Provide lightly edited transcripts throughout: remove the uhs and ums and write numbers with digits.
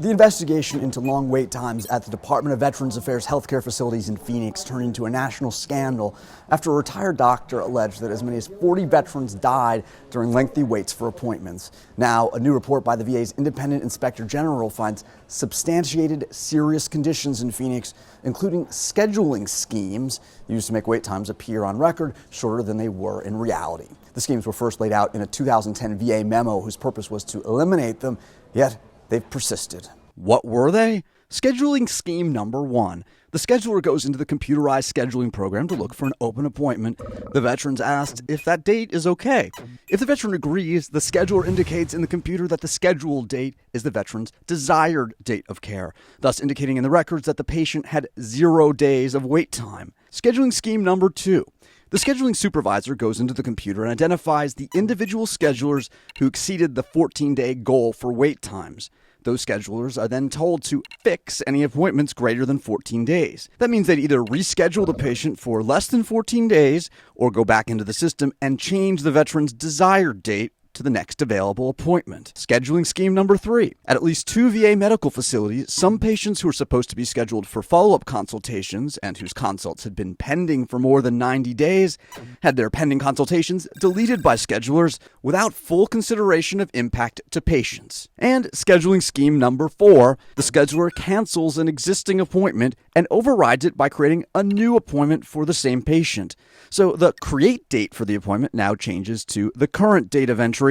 The investigation into long wait times at the Department of Veterans Affairs healthcare facilities in Phoenix turned into a national scandal after a retired doctor alleged that as many as 40 veterans died during lengthy waits for appointments. Now, a new report by the VA's independent inspector general finds substantiated serious conditions in Phoenix, including scheduling schemes used to make wait times appear on record shorter than they were in reality. The schemes were first laid out in a 2010 VA memo whose purpose was to eliminate them, yet they've persisted. What were they? Scheduling scheme number 1. The scheduler goes into the computerized scheduling program to look for an open appointment. The veteran's asked if that date is okay. If the veteran agrees, the scheduler indicates in the computer that the scheduled date is the veteran's desired date of care, thus indicating in the records that the patient had 0 days of wait time. Scheduling scheme number 2. The scheduling supervisor goes into the computer and identifies the individual schedulers who exceeded the 14-day goal for wait times. Those schedulers are then told to fix any appointments greater than 14 days. That means they'd either reschedule the patient for less than 14 days or go back into the system and change the veteran's desired date to the next available appointment. Scheduling scheme number 3. At least 2 VA medical facilities, some patients who were supposed to be scheduled for follow-up consultations and whose consults had been pending for more than 90 days had their pending consultations deleted by schedulers without full consideration of impact to patients. And scheduling scheme number 4. The scheduler cancels an existing appointment and overrides it by creating a new appointment for the same patient. So the create date for the appointment now changes to the current date of entry,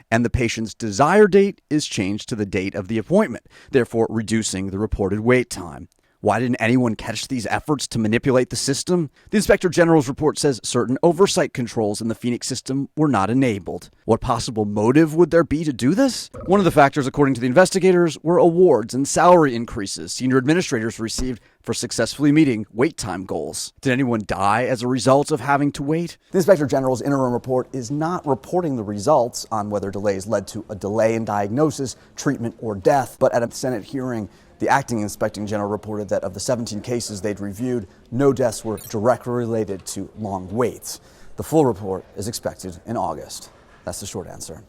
and the patient's desired date is changed to the date of the appointment, therefore reducing the reported wait time. Why didn't anyone catch these efforts to manipulate the system? The Inspector General's report says certain oversight controls in the Phoenix system were not enabled. What possible motive would there be to do this? One of the factors, according to the investigators, were awards and salary increases senior administrators received for successfully meeting wait time goals. Did anyone die as a result of having to wait? The Inspector General's interim report is not reporting the results on whether delays led to a delay in diagnosis, treatment, or death, but at a Senate hearing, the acting Inspector General reported that of the 17 cases they'd reviewed, no deaths were directly related to long waits. The full report is expected in August. That's the short answer.